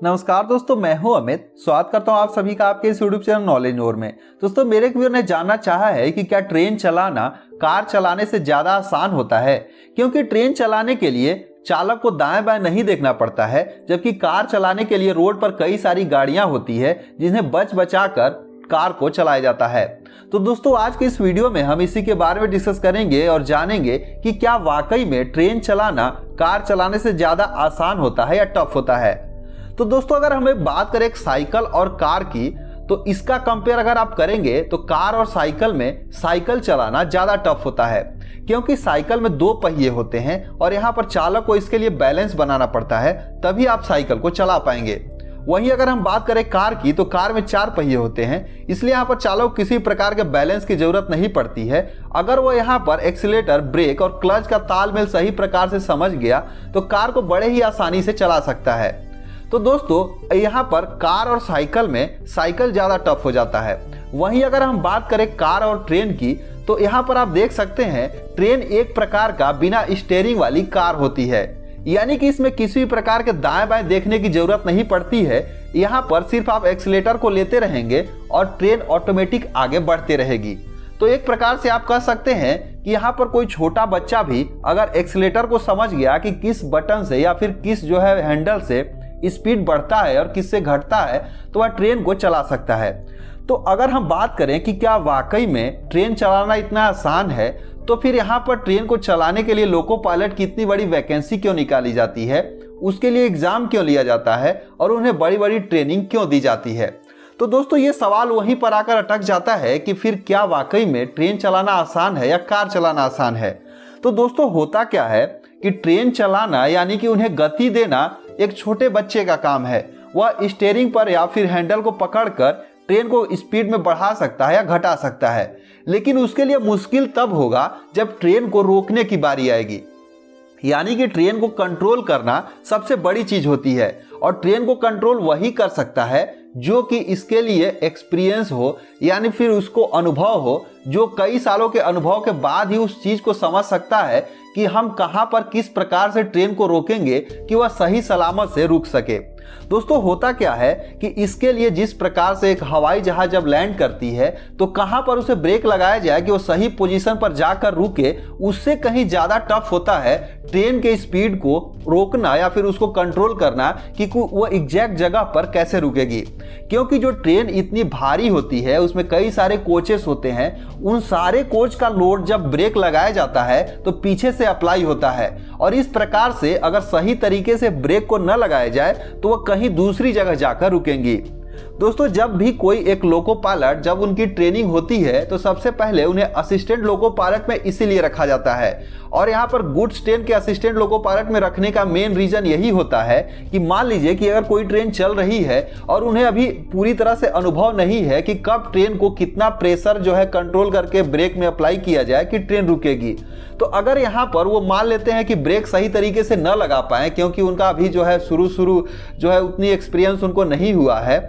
नमस्कार दोस्तों, मैं हूं अमित। स्वागत करता हूं आप सभी का आपके इस यूट्यूब चैनल नॉलेज नोर में। दोस्तों, मेरे एक व्यूअर ने जानना चाहा है कि क्या ट्रेन चलाना कार चलाने से ज्यादा आसान होता है, क्योंकि ट्रेन चलाने के लिए चालक को दाएं बाएं नहीं देखना पड़ता है, जबकि कार चलाने के लिए रोड पर कई सारी गाड़ियां होती है जिन्हें बच बचा कर कार को चलाया जाता है। तो दोस्तों, आज के इस वीडियो में हम इसी के बारे में डिस्कस करेंगे और जानेंगे कि क्या वाकई में ट्रेन चलाना कार चलाने से ज्यादा आसान होता है या टफ होता है। तो दोस्तों, अगर हमें बात करें एक साइकिल और कार की, तो इसका कंपेयर अगर आप करेंगे तो कार और साइकिल में साइकिल चलाना ज्यादा टफ होता है, क्योंकि साइकिल में 2 पहिए होते हैं और यहाँ पर चालक को इसके लिए बैलेंस बनाना पड़ता है, तभी आप साइकिल को चला पाएंगे। वहीं अगर हम बात करें कार की, तो कार में 4 पहिए होते हैं, इसलिए यहाँ पर चालक को किसी प्रकार के बैलेंस की जरूरत नहीं पड़ती है। अगर वो यहाँ पर एक्सीलेटर, ब्रेक और क्लच का तालमेल सही प्रकार से समझ गया तो कार को बड़े ही आसानी से चला सकता है। तो दोस्तों, यहाँ पर कार और साइकिल में साइकिल ज्यादा टफ हो जाता है। वहीं अगर हम बात करें कार और ट्रेन की, तो यहाँ पर आप देख सकते हैं ट्रेन एक प्रकार का बिना स्टीयरिंग वाली कार होती है, यानी कि इसमें किसी भी प्रकार के दाएं बाएं देखने की जरूरत नहीं पड़ती है। यहाँ पर सिर्फ आप एक्सीलेटर को लेते रहेंगे और ट्रेन ऑटोमेटिक आगे बढ़ते रहेगी। तो एक प्रकार से आप कह सकते हैं कि यहाँ पर कोई छोटा बच्चा भी अगर एक्सीलेटर को समझ गया कि किस बटन से या फिर किस हैंडल से स्पीड बढ़ता है और किससे घटता है, तो वह ट्रेन को चला सकता है। तो अगर हम बात करें कि क्या वाकई में ट्रेन चलाना इतना आसान है, तो फिर यहाँ पर ट्रेन को चलाने के लिए लोको पायलट की इतनी बड़ी वैकेंसी क्यों निकाली जाती है, उसके लिए एग्जाम क्यों लिया जाता है और उन्हें बड़ी बड़ी ट्रेनिंग क्यों दी जाती है। तो दोस्तों, ये सवाल वहीं पर आकर अटक जाता है कि फिर क्या वाकई में ट्रेन चलाना आसान है या कार चलाना आसान है। तो दोस्तों, होता क्या है कि ट्रेन चलाना यानी कि उन्हें गति देना एक छोटे बच्चे का काम है। वह स्टीयरिंग पर या फिर हैंडल को पकड़कर ट्रेन को स्पीड में बढ़ा सकता है या घटा सकता है, लेकिन उसके लिए मुश्किल तब होगा जब ट्रेन को रोकने की बारी आएगी। यानी कि ट्रेन को कंट्रोल करना सबसे बड़ी चीज होती है, और ट्रेन को कंट्रोल वही कर सकता है जो कि इसके लिए एक्सपीरियंस हो, यानी फिर उसको अनुभव हो, जो कई सालों के अनुभव के बाद ही उस चीज को समझ सकता है कि हम कहां पर किस प्रकार से ट्रेन को रोकेंगे कि वह सही सलामत से रुक सके। दोस्तों, होता क्या है कि इसके लिए जिस प्रकार से एक हवाई जहाज जब लैंड करती है, तो कहां पर उसे ब्रेक लगाया जाए कि वो सही पोजीशन पर जाकर रुके, उससे कहीं ज्यादा टफ होता है ट्रेन के स्पीड को रोकना या फिर उसको कंट्रोल करना कि वो एग्जैक्ट जगह पर कैसे रुकेगी। क्योंकि जो ट्रेन इतनी भारी होती है, उसमें कई सारे कोचेस होते हैं, उन सारे कोच का लोड जब ब्रेक लगाया जाता है तो पीछे से अप्लाई होता है, और इस प्रकार से अगर सही तरीके से ब्रेक को न लगाया जाए तो वह कहीं दूसरी जगह जाकर रुकेंगी। दोस्तों, जब भी कोई एक लोको पायलट जब उनकी ट्रेनिंग होती है, तो सबसे पहले उन्हें असिस्टेंट लोको पायलट में इसीलिए रखा जाता है। और यहाँ पर गुड्स ट्रेन के असिस्टेंट लोको पायलट में रखने का मेन रीजन यही होता है कि मान लीजिए कि अगर कोई ट्रेन चल रही है और उन्हें अभी पूरी तरह से अनुभव नहीं है कि कब ट्रेन को कितना प्रेशर कंट्रोल करके ब्रेक में अप्लाई किया जाए कि ट्रेन रुकेगी, तो अगर यहाँ पर वो मान लेते हैं कि ब्रेक सही तरीके से न लगा पाए, क्योंकि उनका अभी शुरू उतनी एक्सपीरियंस उनको नहीं हुआ है,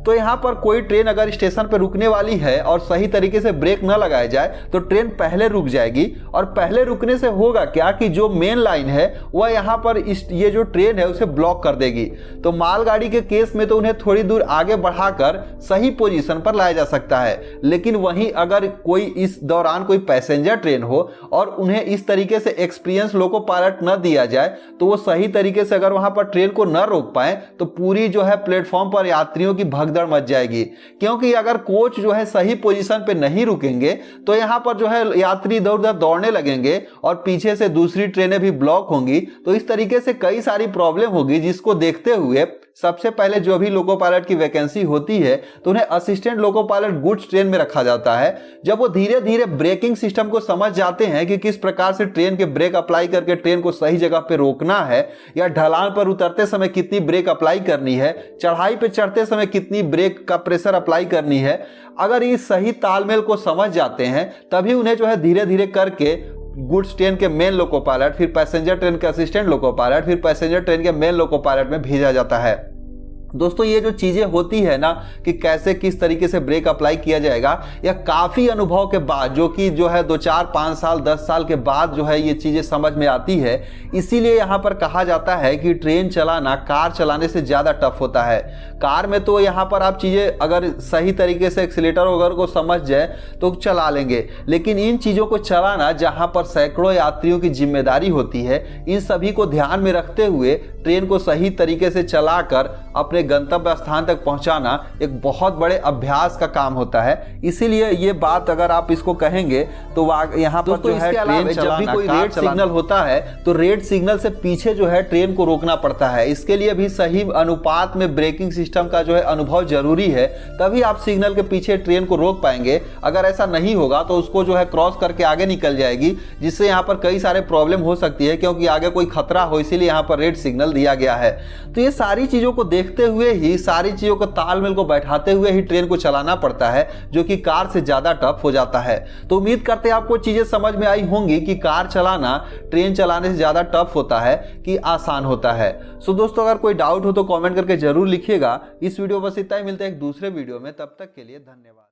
तो यहाँ पर कोई ट्रेन अगर स्टेशन पर रुकने वाली है और सही तरीके से ब्रेक न लगाया जाए तो ट्रेन पहले रुक जाएगी। और पहले रुकने से होगा क्या कि जो मेन लाइन है वह यहाँ पर ये जो ट्रेन है उसे ब्लॉक कर देगी। तो मालगाड़ी के केस में तो उन्हें थोड़ी दूर आगे बढ़ाकर सही पोजीशन पर लाया जा सकता है, लेकिन वहीं अगर कोई इस दौरान कोई पैसेंजर ट्रेन हो और उन्हें इस तरीके से एक्सपीरियंस लोको पायलट न दिया जाए, तो वो सही तरीके से अगर वहां पर ट्रेन को न रोक पाए तो पूरी प्लेटफॉर्म पर यात्रियों की भगदड़ मच जाएगी। क्योंकि अगर कोच सही पोजीशन पे नहीं रुकेंगे तो यहाँ पर यात्री इधर उधर दौड़ने लगेंगे और पीछे से दूसरी ट्रेनें भी ब्लॉक होंगी। तो इस तरीके से कई सारी प्रॉब्लम होगी, जिसको देखते हुए सबसे पहले जो भी लोको पायलट की वैकेंसी होती है तो उन्हें assistant loco pilot goods train में रखा जाता है। जब वो धीरे धीरे ब्रेकिंग सिस्टम को समझ जाते हैं कि किस प्रकार से ट्रेन के ब्रेक अप्लाई करके ट्रेन को सही जगह पे रोकना है, या ढलान पर उतरते समय कितनी ब्रेक अप्लाई करनी है, चढ़ाई पे चढ़ते समय कितनी ब्रेक का प्रेशर अप्लाई करनी है, अगर इस सही तालमेल को समझ जाते हैं तभी उन्हें धीरे धीरे करके गुड्स ट्रेन के मेन लोको पायलट, फिर पैसेंजर ट्रेन के असिस्टेंट लोको पायलट, फिर पैसेंजर ट्रेन के मेन लोको पायलट में भेजा जाता है। दोस्तों ये जो चीजें होती है ना कि कैसे किस तरीके से ब्रेक अप्लाई किया जाएगा, या काफी अनुभव के बाद जो कि जो है 2 4 5 साल 10 साल के बाद जो है ये चीजें समझ में आती है। इसीलिए यहाँ पर कहा जाता है कि ट्रेन चलाना कार चलाने से ज्यादा टफ होता है। कार में तो यहाँ पर आप चीजें अगर सही तरीके से एक्सीलेटर वगैरह को समझ जाए तो चला लेंगे, लेकिन इन चीजों को चलाना जहाँ पर सैकड़ों यात्रियों की जिम्मेदारी होती है, इन सभी को ध्यान में रखते हुए ट्रेन को सही तरीके से चलाकर अपने गंतव्य स्थान तक पहुंचाना एक बहुत बड़े अभ्यास का काम होता है। इसीलिए ये बात अगर आप इसको कहेंगे तो यहाँ पर जो है ट्रेन जब भी कोई रेड सिग्नल होता है तो रेड सिग्नल से पीछे जो है ट्रेन को रोकना पड़ता है। इसके लिए भी सही अनुपात में ब्रेकिंग सिस्टम का जो है अनुभव जरूरी है, तभी आप सिग्नल के पीछे ट्रेन को रोक पाएंगे। अगर ऐसा नहीं होगा तो उसको जो है क्रॉस करके आगे निकल जाएगी, जिससे यहाँ पर कई सारे प्रॉब्लम हो सकती है, क्योंकि आगे कोई खतरा हो इसीलिए यहाँ पर रेड सिग्नल दिया गया है। तो ये सारी चीजों को देखते हुए ही, सारी चीजों को तालमेल को बैठाते हुए ही ट्रेन को चलाना पड़ता है, जो कि कार से ज्यादा टफ हो जाता है। तो उम्मीद करते हैं आपको चीजें समझ में आई होंगी कि कार चलाना ट्रेन चलाने से ज्यादा टफ होता है कि आसान होता है। सो दोस्तों अगर कोई डाउट हो तो कमेंट करके जरूर लिखिएगा। इस वीडियो बस इतना ही, मिलते हैं एक दूसरे वीडियो में, तब तक के लिए धन्यवाद।